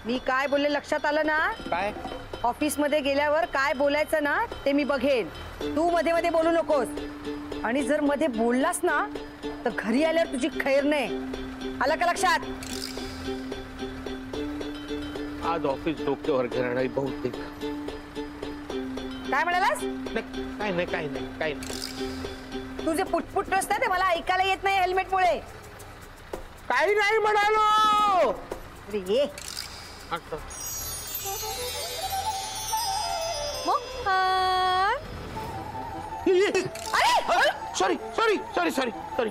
मी काय बोलले लक्षात आलं ना? काय? ऑफिस मध्ये गेल्यावर काय बोलायचं ना ते मी बघेन. तू मध्ये मध्ये बोलू नकोस. आणि जर मध्ये बोललास ना तर घरी आल्यावर तुझी खैर नाही. आलं का लक्षात? आज ऑफिस डोक्यावर घेणार आहे बहुतेक. काय म्हणालास? काय नाही. तुझे पुटपुट रस्ते ते मला ऐकायला येत नाही हेल्मेटमुळे. काही नाही म्हणालो. अरे ये. सॉरी.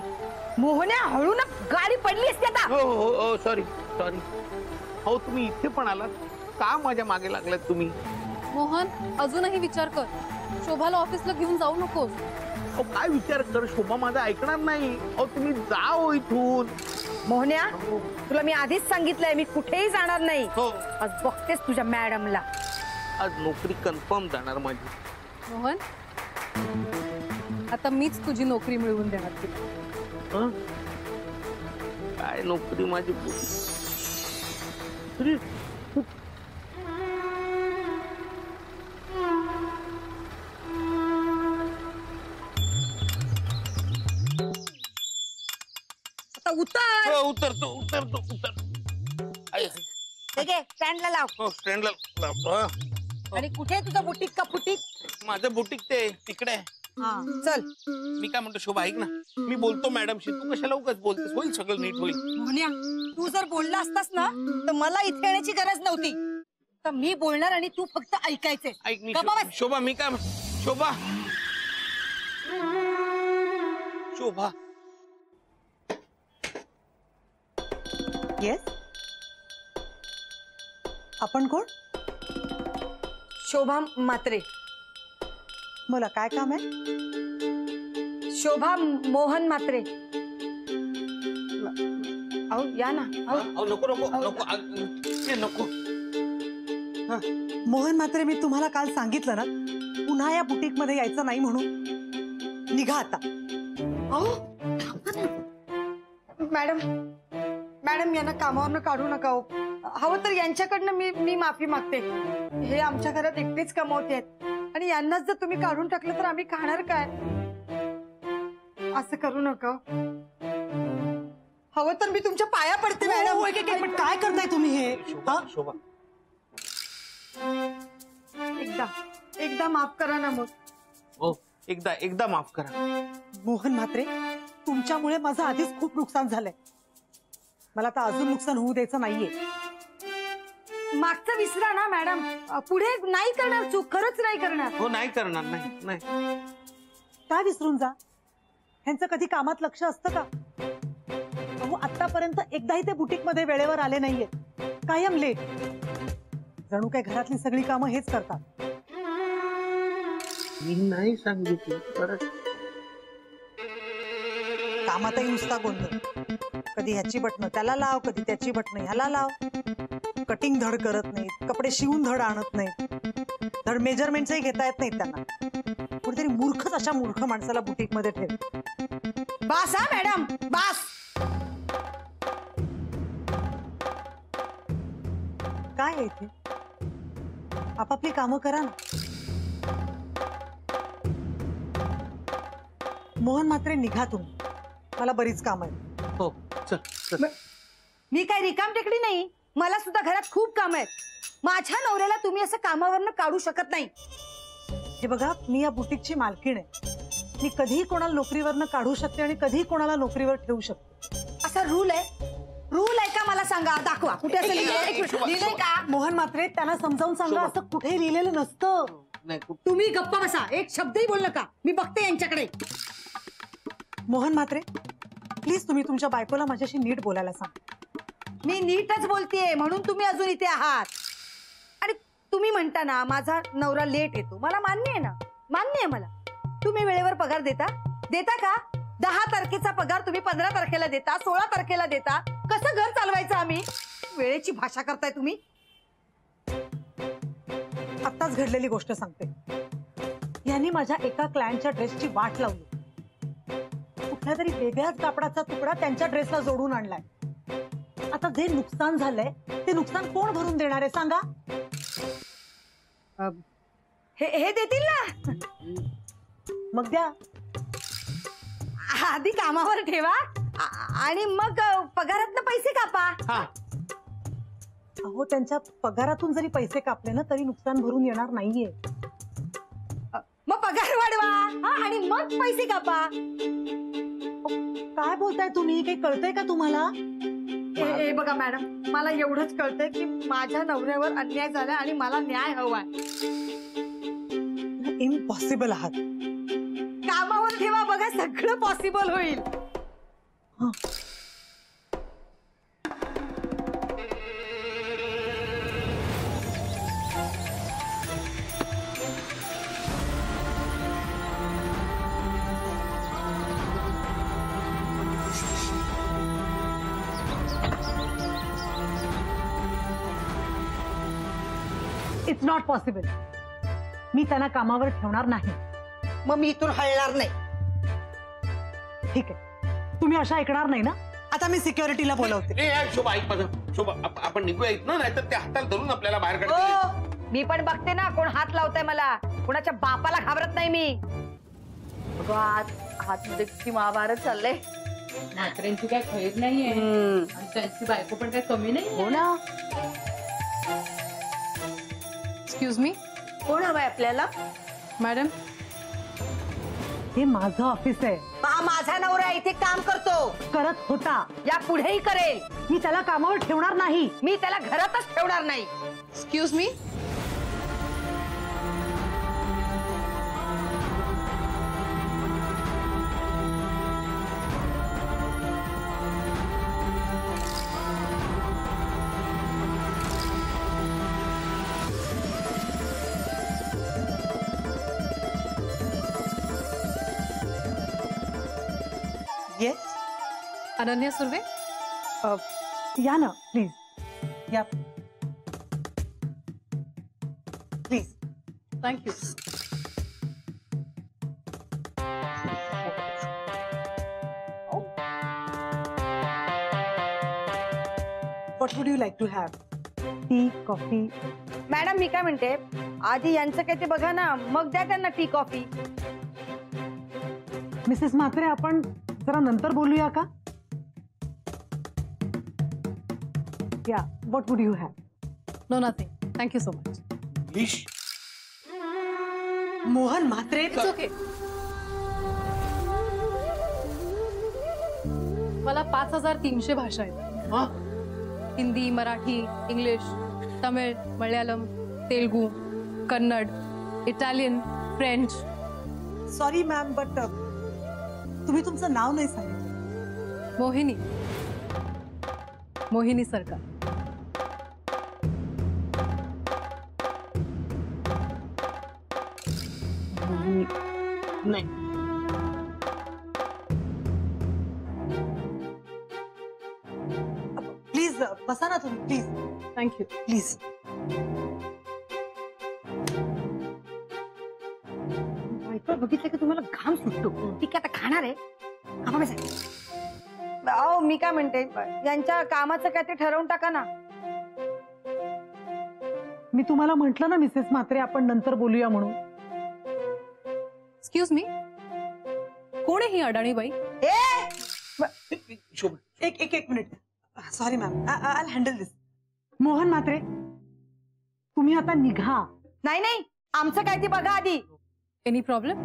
मोहन्या हळू ना, गाडी पडली असते आता. हो सॉरी. हो तुम्ही इथे पण आलात का? माझ्या मागे लागलात तुम्ही. मोहन अजूनही विचार कर. शोभाला ऑफिसला घेऊन जाऊ नकोस. काय विचार कर? शोभा माझा ऐकणार नाही. तुम्ही जाओ इथून. मोहन्या तुला मी आधीच सांगितलंय मी कुठेही जाणार नाही. हो. आज बघतेस तुझ्या मॅडमला. आज नोकरी कन्फर्म जाणार माझी. मोहन आता मीच तुझी नोकरी मिळवून देणार तुला. काय नोकरी माझी? आता उतर. उतरतो. ठीक आहे, स्टँडला लाव. स्टँडला लावतो. आणि कुठे तुझं बुटीक का फुटीक? माझं बुटीक ते तिकडे आहे. चल. मी काय म्हणतो शोभा ऐक ना, मी बोलतो मॅडमशी. तू कशाला उगाच बोलतेस? होईल सगळं नीट होईल. मोहन्या तू जर बोलला असतास ना तर मला इथे येण्याची गरज नव्हती. तर मी बोलणार आणि तू फक्त ऐकायचे. ऐक मी शोभा मी काय शोभा येस. आपण कोण? शोभा म्हात्रे. बोला काय काम आहे? शोभा मोहन म्हात्रे. अहो या ना. नको. मोहन म्हात्रे, मी तुम्हाला काल सांगितलं ना पुन्हा या बुटीक मध्ये यायचं नाही म्हणून. निघा आता. मॅडम यांना कामावरनं काढू नका हो. हवं तर यांच्याकडनं मी माफी मागते. हे आमच्या घरात एकटेच कमावते आहेत आणि यांनाच जर तुम्ही काढून टाकलं तर आम्ही खाणार काय? असं करू नका. हवं तर मी तुमच्या पाया पडते मॅडम. पण काय करताय तुम्ही हे? शोभा एकदा माफ करा ना. मग हो एकदा माफ करा. मोहन म्हात्रे, तुमच्यामुळे माझं आधीच खूप नुकसान झालंय. मला आता अजून नुकसान होऊ द्यायचं नाहीये. मागचं विसरा ना मॅडम. पुढे नाही करणार चूक. खरंच नाही करणार. हो नाही करणार. नाही काय विसरून जा. ह्यांचं कधी कामात लक्ष असतं का? अहो आतापर्यंत एकदाही ते बुटीक मध्ये वेळेवर आले नाहीये. कायम लेट. जणू काय घरातली सगळी कामं हेच करतात. मी नाही सांगितलं. कामातही नुसता गोंधळ. कधी ह्याची बटणं त्याला लाव, कधी त्याची बटणं ह्याला लाव. कटिंग धड करत नाहीत, कपडे शिवून धड आणत नाहीत, धड मेजरमेंटही घेता येत नाहीत त्यांना. कुठेतरी मूर्खच अशा मूर्ख माणसाला बुटीक मध्ये ठेव. बास हा मॅडम, बास. काय आहे इथे? आपापली कामं करा ना. मोहन म्हात्रे निघा तुम्ही. मला बरीच काम आहेत. हो चल. मी काय रिकाम टेकडी नाही. मला सुद्धा घरात खूप काम आहेत. माझ्या नवऱ्याला तुम्ही असं कामावरनं काढू शकत नाही. हे बघा, मी या बुटीकची मालकीण आहे. मी कधीही कोणाला नोकरीवरनं काढू शकते आणि कधीही कोणाला नोकरीवर ठेवू शकते. असा रूल आहे? रूल आहे का मला सांगा. दाखवा कुठे असं लिहिलंय का? मोहन म्हात्रे, त्यांना समजावून सांगा. असं कुठे लिहिलेलं नसतं. तुम्ही गप्पा बसा. एक शब्दही बोल नका. मी बघते यांच्याकडे. मोहन म्हात्रे, प्लीज तुम्ही तुमच्या बायकोला माझ्याशी नीट बोलायला सांगा. मी नीटच बोलतेय म्हणून तुम्ही अजून इथे आहात. आणि तुम्ही म्हणता ना माझा नवरा लेट येतो. मला मान्य आहे ना. मान्य आहे मला. तुम्ही वेळेवर पगार देता का? 10 तारखेचा पगार तुम्ही 15 तारखेला देता, 16 तारखेला देता. कसं घर चालवायचं आम्ही? वेळेची भाषा करताय तुम्ही. आत्ताच घडलेली गोष्ट सांगते. यांनी माझ्या एका क्लायंटच्या ड्रेसची वाट लावली. कुठल्या तरी वेगळ्याच कापडाचा तुकडा त्यांच्या ड्रेसला जोडून आणलाय. आता जे नुकसान झालंय ते नुकसान कोण भरून देणार आहे सांगा? हे देतील ना. मग द्या. आधी कामावर ठेवा आणि मग पगारातनं पैसे कापा. हा अहो त्यांच्या पगारातून जरी पैसे कापले ना तरी नुकसान भरून येणार नाहीये. मग पगार वाढवा आणि मग पैसे कापा. काय बोलताय तुम्ही? काही कळतंय का तुम्हाला? हे बघा मॅडम, मला एवढंच कळतंय की माझ्या नवऱ्यावर अन्याय झाला आणि मला न्याय हवाय. इम्पॉसिबल आहात. कामावर ठेवा, बघा सगळं पॉसिबल होईल. हं. It's not possible. मी त्यांना कामावर ठेवणार नाही. मग मी इथून हलणार नाही. ठीक आहे, तुम्ही अशा ऐकणार नाही ना? आता मी सिक्युरिटीला बोलवते. शोभा ऐक माझं. शोभा आपण निघूया इथनं, नाहीतर त्या हाताला धरून आपल्याला बाहेर काढतील. हो, मी पण बघते ना कोण हात लावताय मला. कोणाच्या बापाला घाबरत नाही मी. हातमध्ये किती महाभारत चाललंय. म्हाताऱ्यांची काय खैर नाहीये आणि त्यांची बायको पण काय कमी नाही. हो ना. एक्सक्यूज मी कोण हवंय आपल्याला? मॅडम, हे माझं ऑफिस आहे. हा माझा नवरा इथे काम करतो, करत होता. या पुढेही करेल. मी त्याला कामावर ठेवणार नाही. मी त्याला घरातच ठेवणार नाही. Excuse me. Yes, Ananya Surve. या ना प्लीज. या please. Thank you. What would you like to have? Tea, coffee? Madam मी काय म्हणते, आधी यांचं काय ते बघा ना, मग द्या त्यांना टी कॉफी. मिसेस म्हात्रे, आपण जरा नंतर बोलूया का? Yeah, what would you have? No nothing, thank you so much. लिश. मोहन म्हात्रे. It's okay. मला 5300 भाषा आहेत. हा? Hindi, Marathi, English, Tamil, Malayalam, Telugu, Kannada, Italian, French. Sorry ma'am, but तुम्ही तुमचं नाव नाही सांगितलं. मोहिनी. मोहिनी सरकार. नाही. प्लीज बसा ना तुम्ही, प्लीज थँक्यू. प्लीज. बघितलं की तुम्हाला घाम सुटतो. ठीक आहे, आता खाणार आहे. अहो मी काय म्हणते, यांच्या कामाचं काय ते ठरवून टाका ना. मी तुम्हाला म्हंटल ना मिसेस म्हात्रे, आपण नंतर बोलूया म्हणून. Excuse me. कोण आहे ही अडाणी बाई? शोभा एक minute. Sorry ma'am, I handle this. Mohan Mhatre, तुम्ही आता निघा. नाही नाही, आमचं काय ते बघा आधी. Any problem?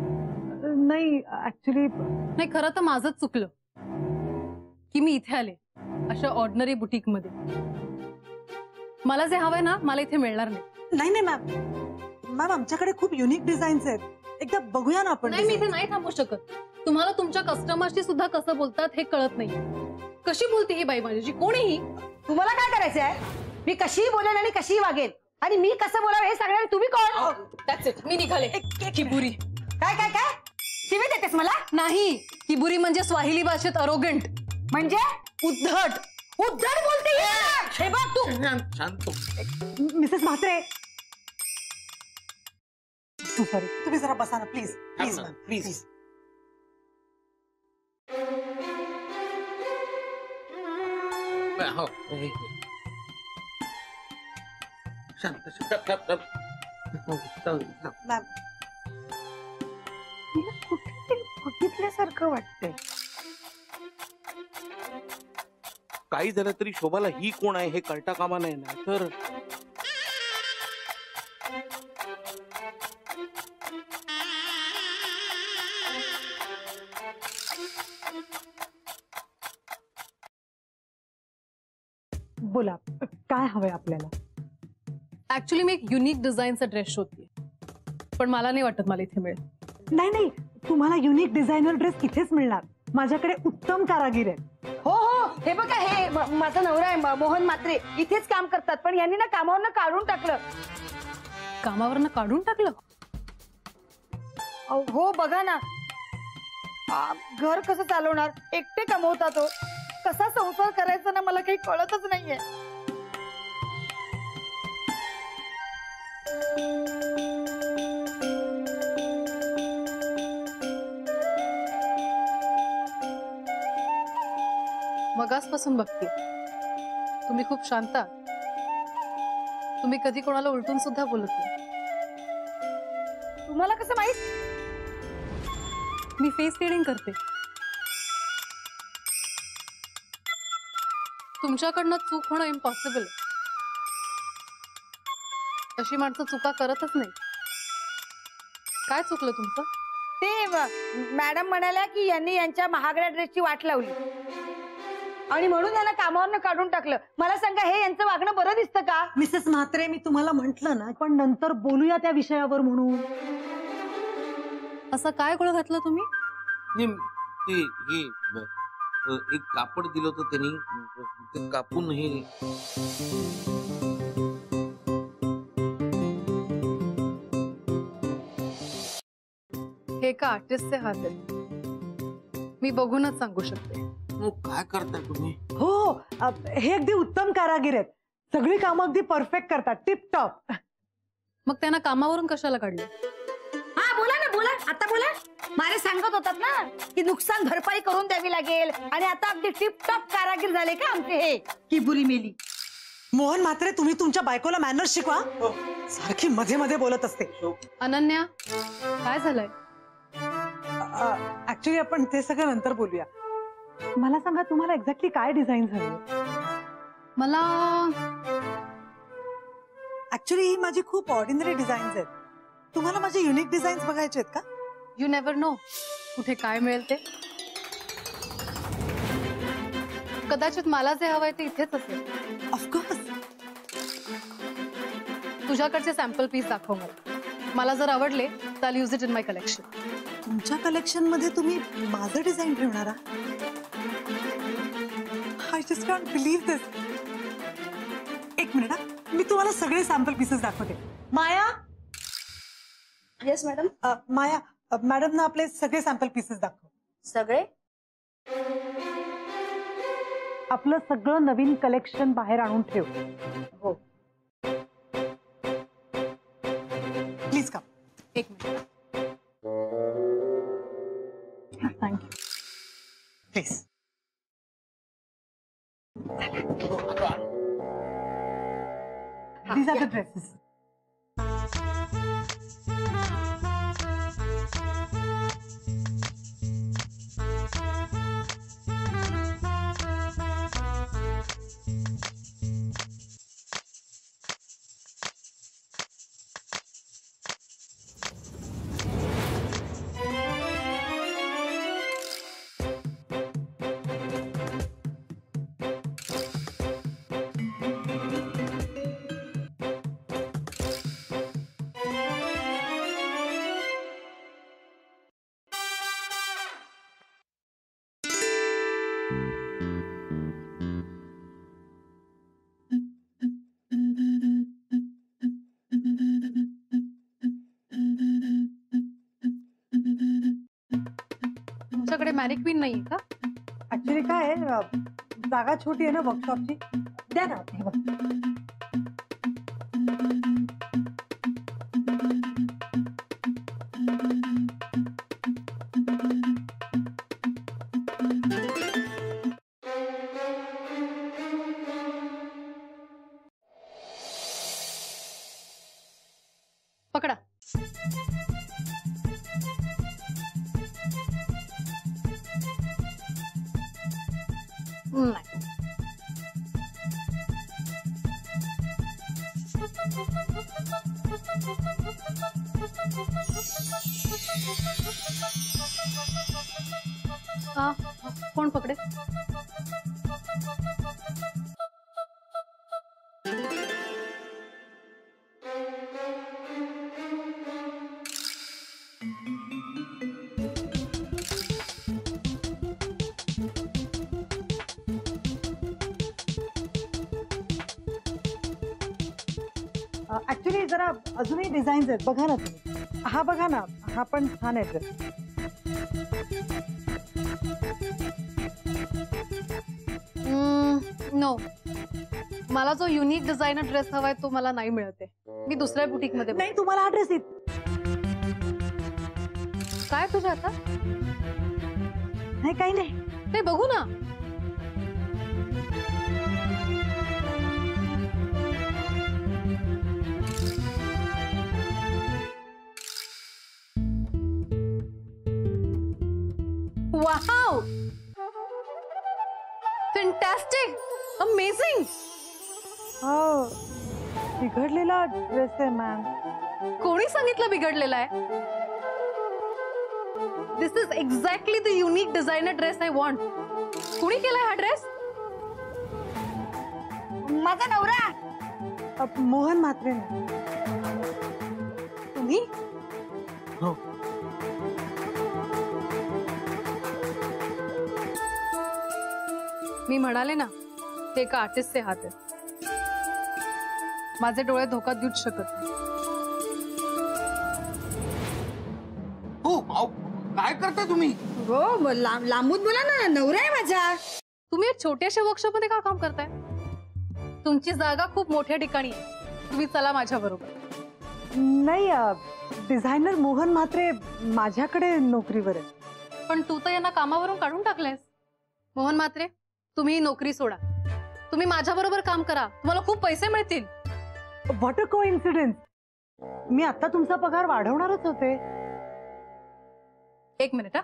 नाही ऍक्च्युली नाही, खरं तर माझंच चुकलं की मी इथे आले अशा ऑर्डिनरी बुटीक मध्ये. मला जे हवंय ना, मला इथे मिळणार नाही. नाही नाही मॅम, मॅम आमच्याकडे खूप युनिक डिझाईन्स आहेत. एकदा बघूया ना आपण. नाही, मी इथे नाही थांबू शकत. तुम्हाला तुमच्या कस्टमरशी सुद्धा कसं बोलतात हे कळत नाही. कशी बोलते ही बाई माझ्याशी? कोण आहे ही? तुम्हाला काय करायचंय? मी कशीही बोलेल आणि कशीही वागेल, आणि मी कसं बोलावं हे सांगणार तुम्ही कोण? That's it. मी निघाले. किबुरी. काय काय काय शिवी देतेस मला? नाही, किबुरी म्हणजे स्वाहिली भाषेत अरोगंट, म्हणजे उद्धट. उद्धट बोलते ही. हे बघ तू. शांत हो. मिसेस म्हात्रे, सॉरी, तुम्ही जरा बसा ना प्लीज. Please ma'am, please. हो. शांत शांत. मॅम तिला कुठेतरी बघितल्यासारखं वाटतंय. काही झालं तरी शोभाला ही कोण आहे हे कळता कामा नाही ना तर. बोला काय हवंय आपल्याला? ऍक्च्युली मी एक युनिक डिझाईनचा ड्रेस शोधते, पण मला नाही वाटत मला इथे मिळेल. नाही नाही, तुम्हाला युनिक डिझायनर ड्रेस इथेच मिळणार. माझ्याकडे उत्तम कारागीर आहेत. हो हो, हे बघा हे माझा नवरा आहे मोहन म्हात्रे, इथेच काम करतात, पण यांनी ना कामावरनं काढून टाकलं. कामावरनं काढून टाकलं? हो बघा ना, घर कसं चालवणार, एकटे कमवतात तो, कसा संसार करायचा ना मला काही कळतच नाहीये. मगासपासून बघते तुम्ही खूप शांत आहात. तुम्ही कधी कोणाला उलटून सुद्धा बोलत नाही. तुम्हाला कसं माहित? मी फेस रिडिंग करते. तुमच्याकडनं चूक होणं इम्पॉसिबल आहे. तशी माणसं चुका करतच नाही. काय चुकलं तुमचं? ते मॅडम म्हणाल्या की यांनी यांच्या महागड्या ड्रेसची वाट लावली आणि म्हणून यांना कामावरनं काढून टाकलं. मला सांगा, हे यांचं वागणं बरं दिसतं का? मिसेस म्हात्रे, मी तुम्हाला म्हंटल ना, पण नंतर बोलूया त्या विषयावर म्हणून. असं काय गोळ घातलं तुम्ही? ते हे एक कापड दिलं होतं त्यांनी, ते कापून हे. हे एका आर्टिस्टचे हात आहेत. मी बघूनच सांगू शकते. काय करताय तुम्ही? हो, हे अगदी उत्तम कारागीर आहेत. सगळी कामं अगदी परफेक्ट करतात, टिप टॉप. मग त्यांना कामावरून कशाला काढलं? हा बोला ना, बोला आता बोला. मारे सांगत होतात ना की नुकसान भरपाई करून द्यावी लागेल, आणि आता अगदी टिपटॉप कारागीर झाले का आमचे हे, की बुरी मेली. मोहन म्हात्रे, तुम्ही तुमच्या बायकोला मॅनर्स शिकवा. सारखी मध्ये मध्ये बोलत असते. अनन्या, काय झालंय? ऍक्च्युली आपण ते सगळं नंतर बोलूया. मला सांगा, तुम्हाला एक्झॅक्टली काय डिझाईन हवी? मला ऍक्च्युली ही माझी खूप ऑर्डिनरी डिझाईन्स आहेत. तुम्हाला माझे युनिक डिझाईन्स बघायचे आहेत का? यू नेव्हर नो कुठे काय मिळेल ते. कदाचित मला जे हवंय ते इथेच असेल. ऑफकोर्स. तुझ्याकडचे सॅम्पल पीस दाखव मला. मला जर आवडले तर I use it in my collection. तुमच्या कलेक्शन मध्ये तुम्ही माझं डिझाईन ठेवणार? I just can't believe this. एक मिनिट, मी तुम्हाला सगळे सॅम्पल पीसेस दाखवते. Maya. Yes madam. Maya, madam ना आपले सगळे सॅम्पल पीसेस दाखव. सगळे? आपलं सगळं नवीन कलेक्शन बाहेर आणून ठेव. हो. Please come. एक minute. Thank you. Please. These are the dresses. तुमच्याकडे मॅनिक्विन नाहीये का? ऍक्च्युली काय आहे, जागा छोटी आहे ना वर्कशॉपची. द्या ना. हे बघ. कोण पकडे? ऍक्च्युली जरा अजूनही डिझाईन्स आहेत, बघा ना तुम्ही. हा बघा ना, हा पण छान आहे ड्रेस. नो, मला जो युनिक डिझायनर ड्रेस हवाय तो मला नाही मिळते. मी दुसऱ्या बुटीक मध्ये नाही, तुम्हाला हा ड्रेस येत काय तुझ्या आता? नाही, काही नाही. ते बघू ना. Wow, fantastic, amazing. हो, बिघडलेला ड्रेस आहे मॅम. कोणी सांगितलं बिघडलेला आहे? This is exactly the unique designer dress I want. कोणी केलाय हा ड्रेस? माझा नवरा. मोहन म्हात्रे. तुम्ही? हो. मी म्हणाले ना, ते एका आर्टिस्टचे हात आहेत. माझे डोळे धोका देऊच शकत नाही. हो अहो, काय करताय तुम्ही? हो, लांबून बोला ना, नवरा आहे माझा. तुम्ही एक छोट्याशा वर्कशॉप मध्ये का काम करताय? तुमची जागा खूप मोठ्या ठिकाणी आहे. तुम्ही चला माझ्या बरोबर. नाही, डिझायनर मोहन म्हात्रे माझ्याकडे नोकरीवर आहे. पण तू तर यांना कामावरून काढून टाकलेस. मोहन म्हात्रे, तुम्ही ही नोकरी सोडा. तुम्ही माझ्या बरोबर काम करा. तुम्हाला खूप पैसे मिळतील. What a coincidence. मी आता तुमचा पगार वाढवणारच होते. एक मिनिट. हा,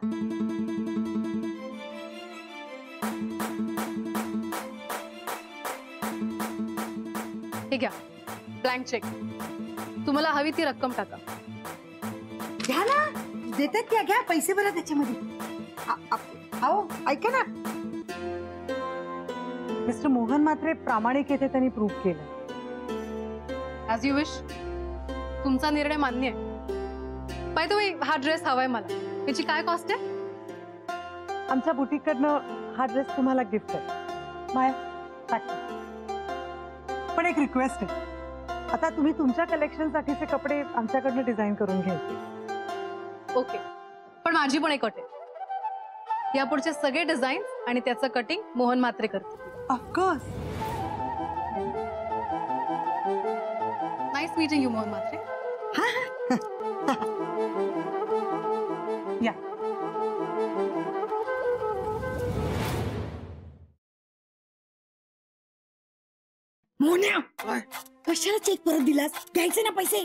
ठीक आहे, ब्लँक चेक. तुम्हाला हवी ती रक्कम टाका. घ्या ना, देतात क्या, घ्या पैसे भरा त्याच्यामध्ये. अहो ऐका ना, मिस्टर मोहन म्हात्रे प्रामाणिक येथे त्यांनी प्रूव्ह केलं. As you wish. तुमचा निर्णय मान्य आहे. बाय द वे, हा ड्रेस हवाय मला. याची काय कॉस्ट आहे? आमच्या बुटीकडनं हा ड्रेस तुम्हाला गिफ्ट आहे. माया, पण एक रिक्वेस्ट आहे. आता तुम्ही तुमच्या कलेक्शन साठीचे कपडे आमच्याकडनं डिझाईन करून घ्यायचे. ओके, पण माझी पण एक अट आहे. यापुढचे सगळे डिझाईन आणि त्याचं कटिंग मोहन म्हात्रे करतील. Of course. Nice meeting you Mohan Mhatre. या. मोन्या, काय? कशाला चेक परत दिलास? द्यायचे ना पैसे.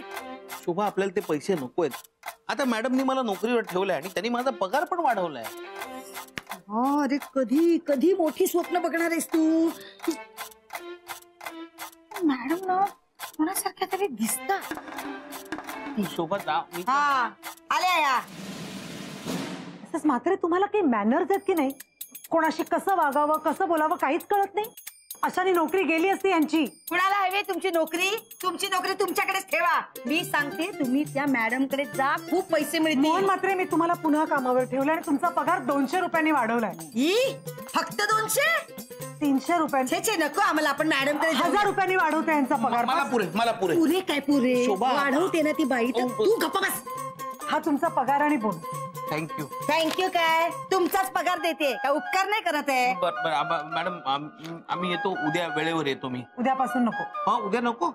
शोभा, आपल्याला ते पैसे नकोयत. आता मॅडमनी मला नोकरीवर ठेवलंय आणि त्यांनी माझा पगार पण वाढवलाय. अरे कधी कधी मोठी स्वप्न बघणार आहेस तू? मॅडम ना कोणासारख्या तरी दिसतात. शोभा, जा. हा, आल्या या. तसंच मात्र तुम्हाला काही मॅनर्स आहेत की नाही? कोणाशी कसं वागावं, कसं बोलावं काहीच कळत नाही. अशाने नोकरी गेली असती यांची. कुणाला हवी तुमची नोकरी? तुमची नोकरी तुमच्याकडेच ठेवा. मी सांगते, तुम्ही त्या मॅडम कडे जा, खूप पैसे मोहन मिळतील. म्हात्रे, मी तुम्हाला पुन्हा कामावर ठेवलं आणि तुमचा पगार 200 रुपयांनी वाढवलाय. फक्त 200? 300 रुपयांचे. छे नको आम्हाला, आपण मॅडम कडे 1000 रुपयांनी वाढवते यांचा पगार. मला पुरे, मला पुरे. पुरे काय पुरे? शोभा. वाढवते ना ती बाई. तर तू गप्पा बस. हा तुमचा पगार आणि बोनस. थँक्यू. थँक्यू काय? तुमचाच पगार देते काय, उपकार नाही करत आहे. मॅडम, आम्ही येतो उद्या, वेळेवर येतो मी. उद्यापासून नको. हा, उद्या नको.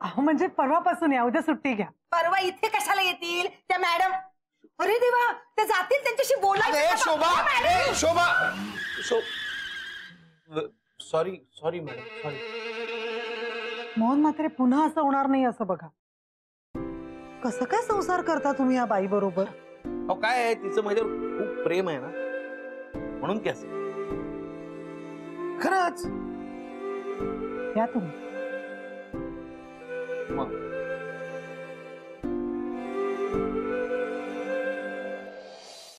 अहो म्हणजे परवापासून या. उद्या सुट्टी घ्या. परवा इथे कशाला येतील त्या मॅडम? अरे देवा, ते जातील, त्यांच्याशी बोलायचं. Shobha, sorry sorry madam, sorry. Mohan Mhatre, पुन्हा असं होणार नाही असं बघा. कसं काय संसार करता तुम्ही या बाई बरोबर? अहो काय आहे, तिचं माझ्यावर खूप प्रेम आहे ना, म्हणून की असं. खरंच. या तुम्ही. मग